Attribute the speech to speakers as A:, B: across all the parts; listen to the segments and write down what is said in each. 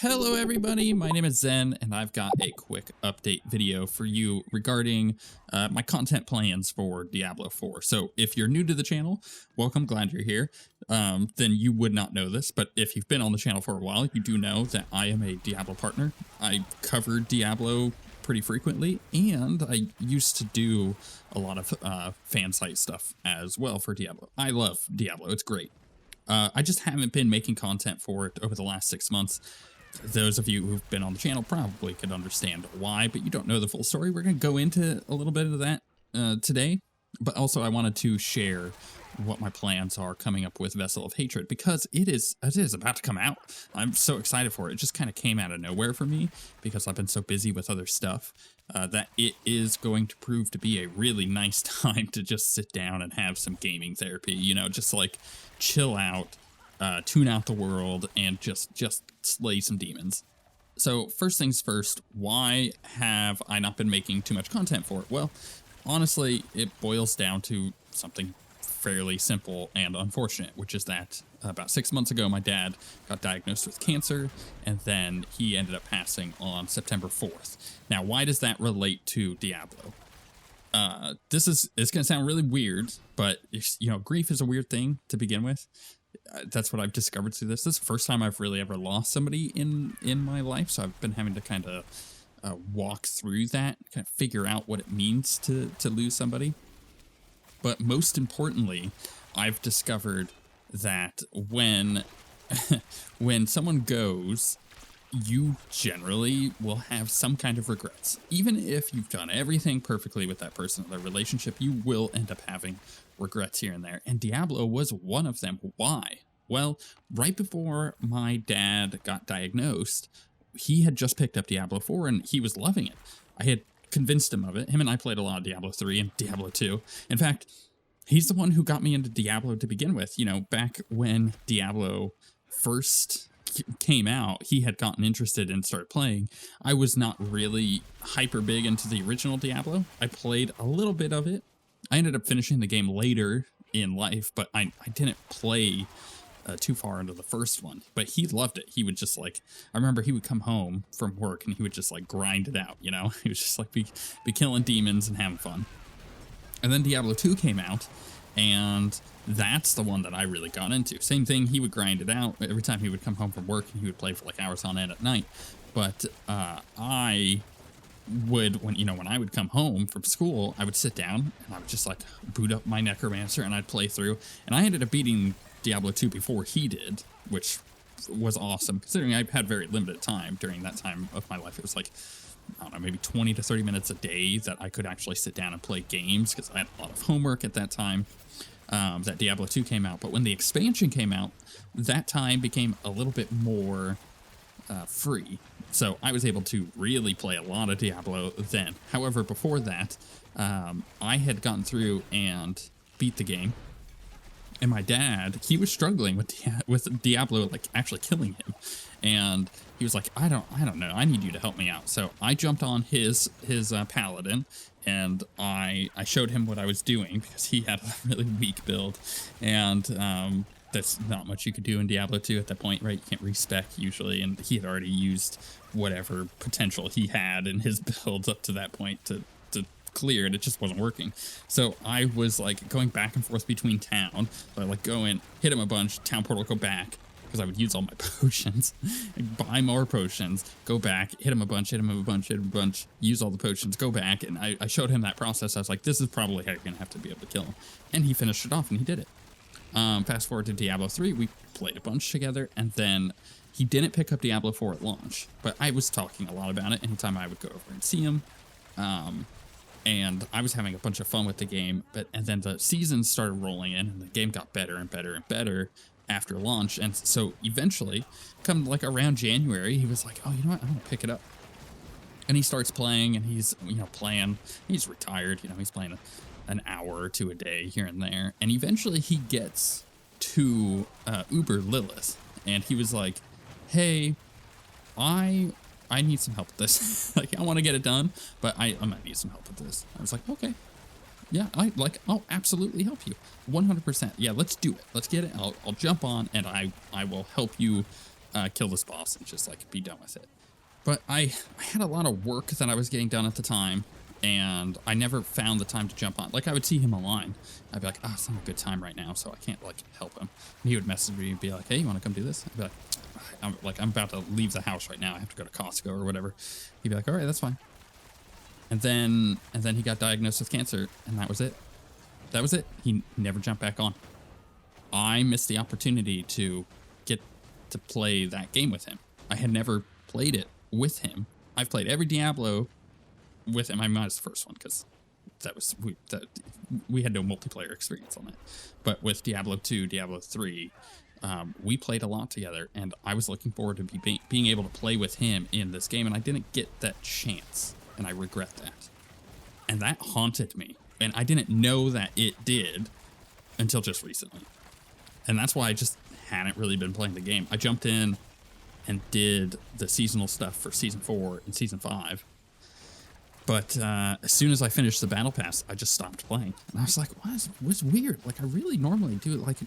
A: Hello everybody, my name is Zen and I've got a quick update video for you regarding my content plans for Diablo 4. So if you're new to the channel, welcome, glad you're here. Then you would not know this, but if you've been on the channel for a while, you do know that I am a Diablo partner. I cover Diablo pretty frequently, and I used to do a lot of fan site stuff as well for Diablo. I love Diablo, it's great. I just haven't been making content for it over the last 6 months. Those of you who've been on the channel probably could understand why, but you don't know the full story. We're going to go into a little bit of that today, but also I wanted to share what my plans are coming up with Vessel of Hatred, because it is about to come out. I'm so excited for it. It just kind of came out of nowhere for me because I've been so busy with other stuff that it is going to prove to be a really nice time to just sit down and have some gaming therapy, you know, just like chill out, tune out the world, and just slay some demons. So first things first, why have I not been making too much content for it? Well, honestly, it boils down to something fairly simple and unfortunate, which is that about 6 months ago, my dad got diagnosed with cancer, and then he ended up passing on September 4th. Now, why does that relate to Diablo? It's going to sound really weird, but you know, grief is a weird thing to begin with. That's what I've discovered through this. This is the first time I've really ever lost somebody in my life, so I've been having to kind of walk through that, kind of figure out what it means to lose somebody. But most importantly, I've discovered that when someone goes, you generally will have some kind of regrets. Even if you've done everything perfectly with that person or their relationship, you will end up having regrets here and there. And Diablo was one of them. Why? Well, right before my dad got diagnosed, he had just picked up Diablo 4 and he was loving it. I had convinced him of it. Him and I played a lot of Diablo 3 and Diablo 2. In fact, he's the one who got me into Diablo to begin with. You know, back when Diablo first came out, he had gotten interested and started playing. I was not really hyper big into the original Diablo. I played a little bit of it. I ended up finishing the game later in life, but I didn't play too far into the first one. But he loved it. He would just like, I remember he would come home from work and he would just like grind it out, you know? He was just like be killing demons and having fun. And then Diablo 2 came out, and that's the one that I really got into. Same thing, he would grind it out every time he would come home from work, and he would play for like hours on end at night. But I would, when I would come home from school, I would sit down and I would just like boot up my Necromancer and I'd play through. And I ended up beating Diablo 2 before he did, which was awesome, considering I had very limited time during that time of my life. It was like, I don't know, maybe 20 to 30 minutes a day that I could actually sit down and play games, because I had a lot of homework at that time that Diablo 2 came out. But when the expansion came out, that time became a little bit more free. So I was able to really play a lot of Diablo then. However, before that, I had gotten through and beat the game. And my dad, he was struggling with Diablo, like actually killing him. And he was like, I don't know, I need you to help me out. So I jumped on his paladin, and I showed him what I was doing, because he had a really weak build. And that's not much you could do in Diablo 2 at that point, right? You can't respec usually, and he had already used whatever potential he had in his builds up to that point to clear it. It just wasn't working. So I was like going back and forth between town. So I like go in, hit him a bunch, town portal, go back, because I would use all my potions, buy more potions, go back, hit him a bunch, use all the potions, go back. And I showed him that process. I was like, this is probably how you're gonna have to be able to kill him. And he finished it off, and he did it. Fast forward to Diablo 3, we played a bunch together, and then he didn't pick up Diablo 4 at launch, but I was talking a lot about it anytime I would go over and see him. And I was having a bunch of fun with the game, and then the seasons started rolling in, and the game got better and better and better after launch. And so eventually, come like around January, he was like, oh, you know what, I'm gonna pick it up. And he starts playing, and he's, playing, he's retired, he's playing an hour or two a day here and there. And eventually he gets to Uber Lilith, and he was like, hey, I need some help with this. Like, I want to get it done, but I might need some help with this. I was like, okay, yeah, I'll absolutely help you. 100%. Yeah, let's do it. Let's get it. I'll jump on, and I will help you kill this boss and just like be done with it. But I had a lot of work that I was getting done at the time, and I never found the time to jump on. Like, I would see him online. I'd be like, oh, it's not a good time right now, so I can't, like, help him. And he would message me and be like, hey, you want to come do this? I'd be like, I'm about to leave the house right now. I have to go to Costco or whatever. He'd be like, all right, that's fine. And then he got diagnosed with cancer, and that was it. That was it. He never jumped back on. I missed the opportunity to get to play that game with him. I had never played it with him. I've played every Diablo with him. I minus the first one because we had no multiplayer experience on that. But with Diablo 2, Diablo 3, we played a lot together, and I was looking forward to being able to play with him in this game, and I didn't get that chance, and I regret that. And that haunted me, and I didn't know that it did until just recently. And that's why I just hadn't really been playing the game. I jumped in and did the seasonal stuff for Season 4 and Season 5. But as soon as I finished the Battle Pass, I just stopped playing. And I was like, what's weird? Like, I really normally do it. Like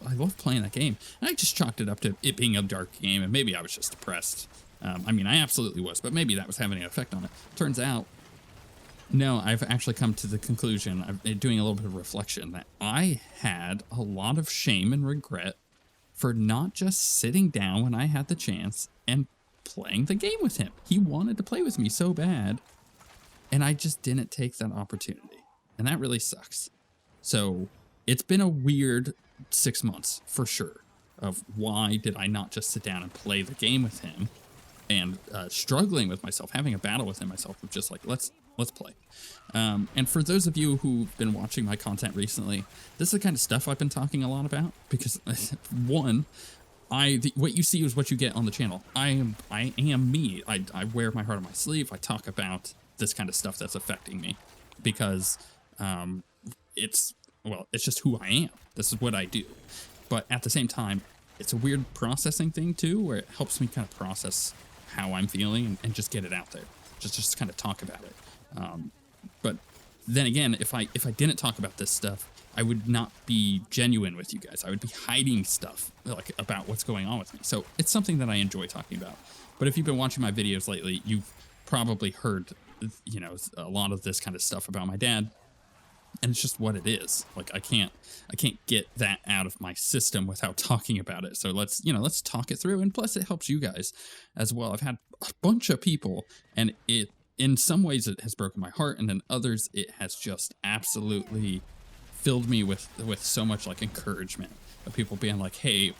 A: I love playing that game. And I just chalked it up to it being a dark game, and maybe I was just depressed. I mean, I absolutely was, but maybe that was having an effect on it. Turns out, no, I've actually come to the conclusion, I'm doing a little bit of reflection, that I had a lot of shame and regret for not just sitting down when I had the chance and playing the game with him. He wanted to play with me so bad, and I just didn't take that opportunity. And that really sucks. So it's been a weird 6 months for sure of why did I not just sit down and play the game with him, and struggling with myself, having a battle within myself of just like, let's play. And for those of you who've been watching my content recently, this is the kind of stuff I've been talking a lot about because one, what you see is what you get on the channel. I am me. I wear my heart on my sleeve. I talk about this kind of stuff that's affecting me because it's just who I am. This is what I do. But at the same time, it's a weird processing thing too, where it helps me kind of process how I'm feeling and just get it out there. Just kind of talk about it. But then again, if I didn't talk about this stuff, I would not be genuine with you guys. I would be hiding stuff like about what's going on with me. So it's something that I enjoy talking about. But if you've been watching my videos lately, you've probably heard, you know, a lot of this kind of stuff about my dad. And it's just what it is. Like I can't get that out of my system without talking about it. So let's talk it through. And plus it helps you guys as well. I've had a bunch of people, and in some ways it has broken my heart, and in others it has just absolutely filled me with so much like encouragement of people being like, hey,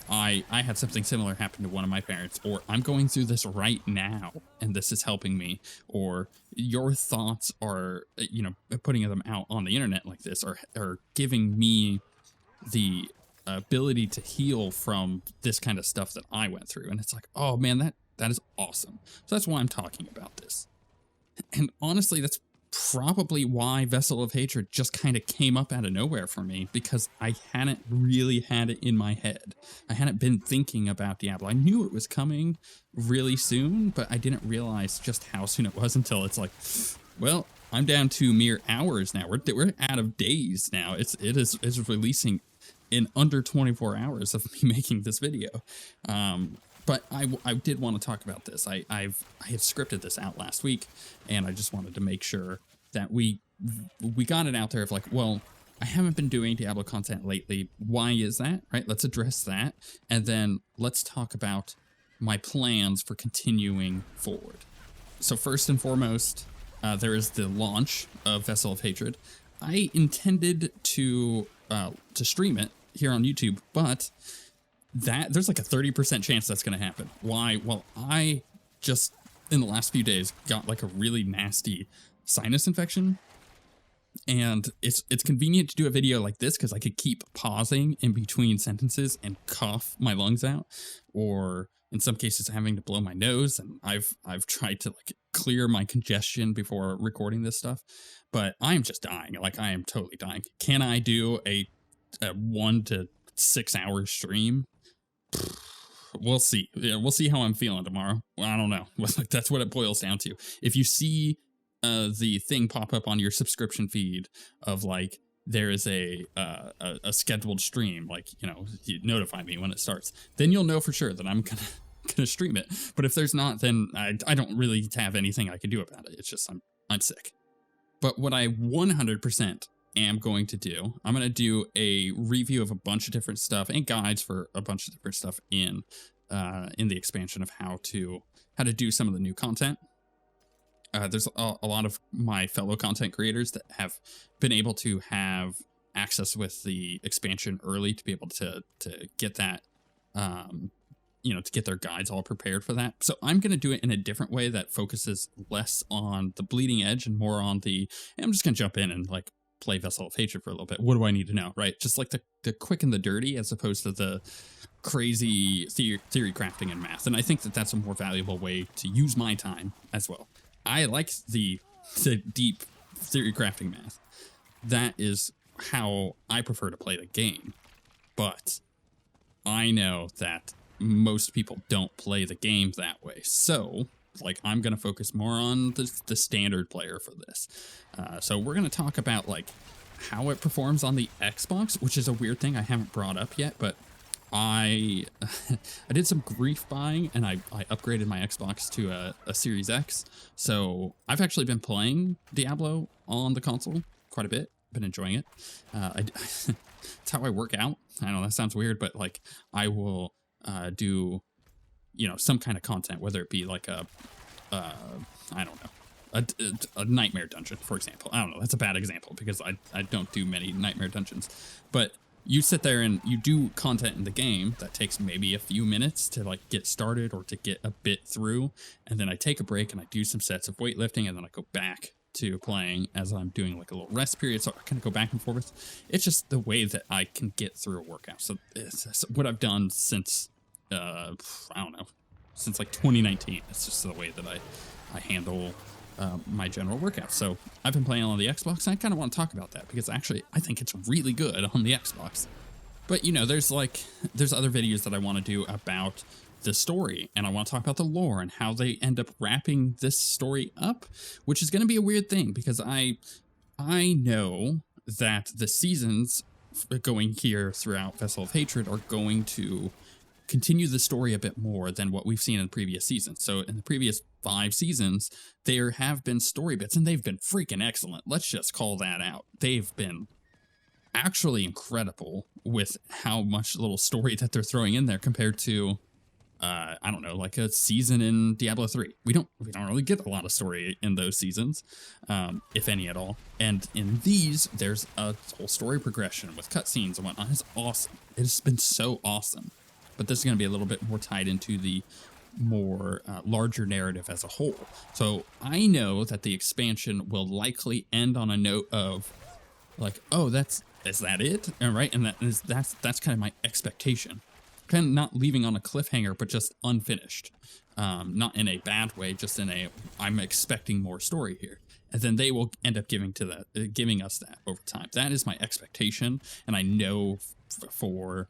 A: I had something similar happen to one of my parents, or I'm going through this right now and this is helping me, or your thoughts are, you know, putting them out on the internet like this are giving me the ability to heal from this kind of stuff that I went through. And it's like, oh man, that is awesome. So that's why I'm talking about this. And honestly, that's probably why Vessel of Hatred just kind of came up out of nowhere for me, because I hadn't really had it in my head. I hadn't been thinking about Diablo. I knew it was coming really soon, but I didn't realize just how soon it was until it's like, well, I'm down to mere hours now. We're out of days now. It's releasing in under 24 hours of me making this video. But I did want to talk about this. I had scripted this out last week, and I just wanted to make sure that we got it out there of like, well, I haven't been doing Diablo content lately. Why is that? Right? Let's address that. And then let's talk about my plans for continuing forward. So first and foremost, there is the launch of Vessel of Hatred. I intended to stream it here on YouTube, but there's like a 30% chance that's going to happen. Why? Well, I just in the last few days got like a really nasty sinus infection, and it's convenient to do a video like this because I could keep pausing in between sentences and cough my lungs out, or in some cases having to blow my nose. And I've tried to like clear my congestion before recording this stuff, but I'm just dying. Like I am totally dying. Can I do a 1 to 6 hour stream? We'll see. Yeah, we'll see how I'm feeling tomorrow. I don't know. That's what it boils down to. If you see the thing pop up on your subscription feed of like there is a scheduled stream, like, you know, you notify me when it starts, then you'll know for sure that I'm gonna stream it. But if there's not, then I don't really have anything I can do about it. It's just I'm sick. But what I 100% am going to do, I'm going to do a review of a bunch of different stuff and guides for a bunch of different stuff in the expansion of how to do some of the new content. There's a lot of my fellow content creators that have been able to have access with the expansion early to be able to get that, you know, to get their guides all prepared for that. So I'm going to do it in a different way that focuses less on the bleeding edge and more on I'm just going to jump in and like play Vessel of Hatred for a little bit. What do I need to know, right? Just like the quick and the dirty, as opposed to the crazy theory crafting and math. And I think that that's a more valuable way to use my time as well. I like the deep theory crafting math. That is how I prefer to play the game. But I know that most people don't play the game that way. So, like, I'm going to focus more on the standard player for this. So we're going to talk about, like, how it performs on the Xbox, which is a weird thing I haven't brought up yet, but I did some grief buying, and I upgraded my Xbox to a Series X. So I've actually been playing Diablo on the console quite a bit. Been enjoying it. It's how I work out. I know that sounds weird, but like I will do, you know, some kind of content, whether it be like I don't know, a nightmare dungeon, for example. I don't know. That's a bad example because I don't do many nightmare dungeons, but you sit there and you do content in the game that takes maybe a few minutes to like get started or to get a bit through. And then I take a break and I do some sets of weightlifting, and then I go back to playing as I'm doing like a little rest period. So I kind of go back and forth. It's just the way that I can get through a workout. So it's what I've done since, I don't know, since like 2019. It's just the way that I handle my general workout. So I've been playing on the Xbox, and I kind of want to talk about that because actually I think it's really good on the Xbox. But you know, there's other videos that I want to do about the story, and I want to talk about the lore and how they end up wrapping this story up, which is going to be a weird thing because I know that the seasons going here throughout Vessel of Hatred are going to continue the story a bit more than what we've seen in previous seasons. So in the previous 5 seasons, there have been story bits, and they've been freaking excellent. Let's just call that out. They've been actually incredible with how much little story that they're throwing in there compared to I don't know, like a season in Diablo 3. We don't really get a lot of story in those seasons, if any at all. And in these, there's a whole story progression with cutscenes and whatnot. It's awesome. It's been so awesome. But this is going to be a little bit more tied into the more larger narrative as a whole. So I know that the expansion will likely end on a note of like, oh, is that it? All right, and that's kind of my expectation. Kind of not leaving on a cliffhanger, but just unfinished. Not in a bad way, just in a I'm expecting more story here. And then they will end up giving us that over time. That is my expectation, and I know for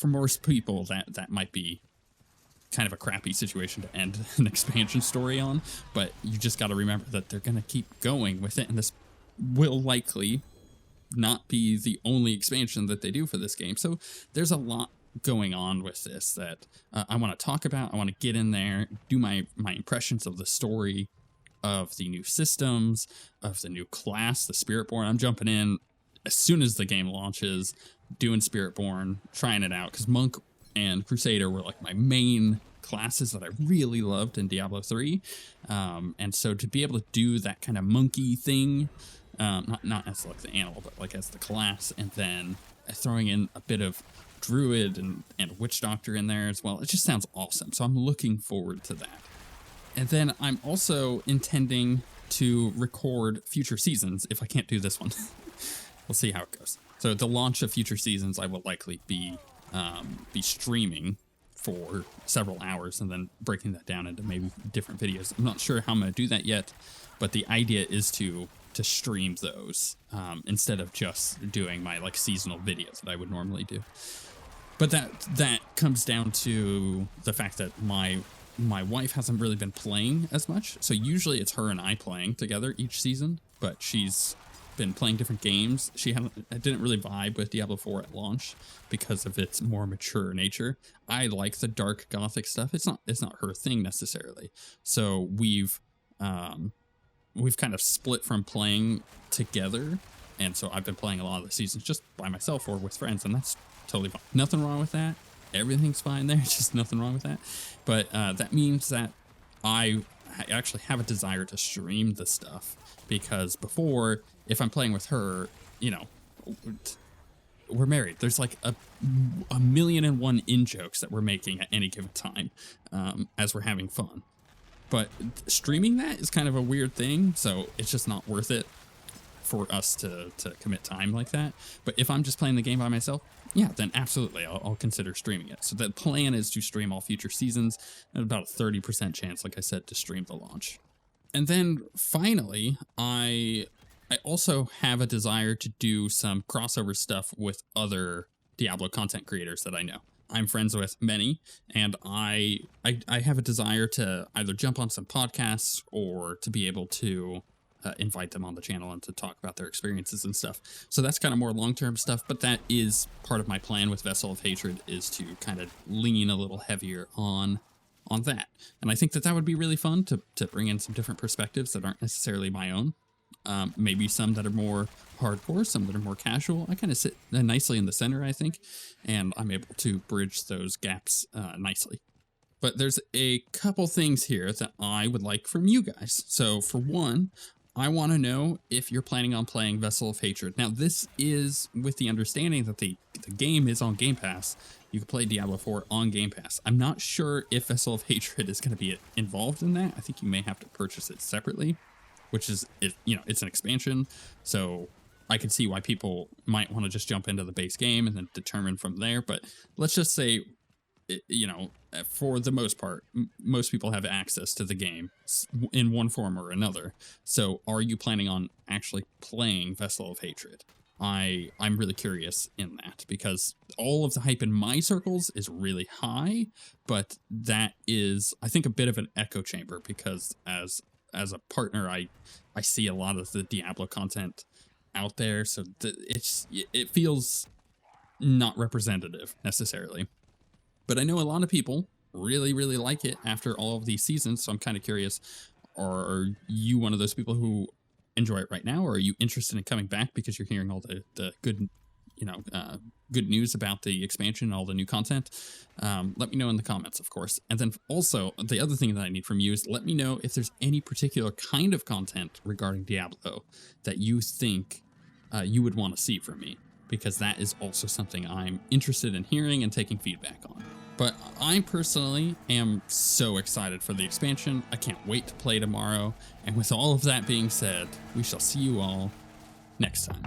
A: most people that might be kind of a crappy situation to end an expansion story on. But you just got to remember that they're going to keep going with it, and this will likely not be the only expansion that they do for this game. So there's a lot going on with this that I want to talk about. I want to get in there, do my impressions of the story, of the new systems, of the new class, the Spiritborn. I'm jumping in as soon as the game launches, doing Spiritborn, trying it out, because Monk and Crusader were like my main classes that I really loved in Diablo 3. And so to be able to do that kind of monkey thing, not as like the animal, but like as the class, and then throwing in a bit of druid and witch doctor in there as well, it just sounds awesome. So I'm looking forward to that. And then I'm also intending to record future seasons if I can't do this one. We'll see how it goes. So the launch of future seasons, I will likely be streaming for several hours and then breaking that down into maybe different videos. I'm not sure how I'm going to do that yet, but the idea is to stream those instead of just doing my like seasonal videos that I would normally do. But that comes down to the fact that my wife hasn't really been playing as much. So usually it's her and I playing together each season, but she's been playing different games. She didn't really vibe with Diablo 4 at launch because of its more mature nature. I like the dark gothic stuff. It's not her thing necessarily. So we've kind of split from playing together, and so I've been playing a lot of the seasons just by myself or with friends, and that's totally fine. Nothing wrong with that. Everything's fine there. Just nothing wrong with that. But that means that I actually have a desire to stream the stuff, because before, if I'm playing with her, you know, we're married. There's like a million and one in-jokes that we're making at any given time as we're having fun. But streaming that is kind of a weird thing, so it's just not worth it for us to commit time like that. But if I'm just playing the game by myself, yeah, then absolutely, I'll consider streaming it. So the plan is to stream all future seasons, and about a 30% chance, like I said, to stream the launch. And then finally, I also have a desire to do some crossover stuff with other Diablo content creators that I know. I'm friends with many, and I have a desire to either jump on some podcasts or to be able to invite them on the channel and to talk about their experiences and stuff. So that's kind of more long-term stuff, but that is part of my plan with Vessel of Hatred, is to kind of lean a little heavier on that. And I think that would be really fun to bring in some different perspectives that aren't necessarily my own. Maybe some that are more hardcore, some that are more casual. I kind of sit nicely in the center, I think, and I'm able to bridge those gaps nicely. But there's a couple things here that I would like from you guys. So for one, I want to know if you're planning on playing Vessel of Hatred. Now, this is with the understanding that the game is on Game Pass. You can play Diablo 4 on Game Pass. I'm not sure if Vessel of Hatred is going to be involved in that. I think you may have to purchase it separately, which is, it's an expansion. So I can see why people might want to just jump into the base game and then determine from there. But let's just say, for the most part, most people have access to the game in one form or another. So are you planning on actually playing Vessel of Hatred? I'm really curious in that, because all of the hype in my circles is really high, but that is, I think, a bit of an echo chamber, because as a partner, I see a lot of the Diablo content out there, so it feels not representative necessarily. But I know a lot of people really, really like it after all of these seasons, so I'm kind of curious, are you one of those people who enjoy it right now, or are you interested in coming back because you're hearing all the good, good news about the expansion and all the new content? Let me know in the comments, of course. And then also, the other thing that I need from you is let me know if there's any particular kind of content regarding Diablo that you think you would want to see from me, because that is also something I'm interested in hearing and taking feedback on. But I personally am so excited for the expansion. I can't wait to play tomorrow. And with all of that being said, we shall see you all next time.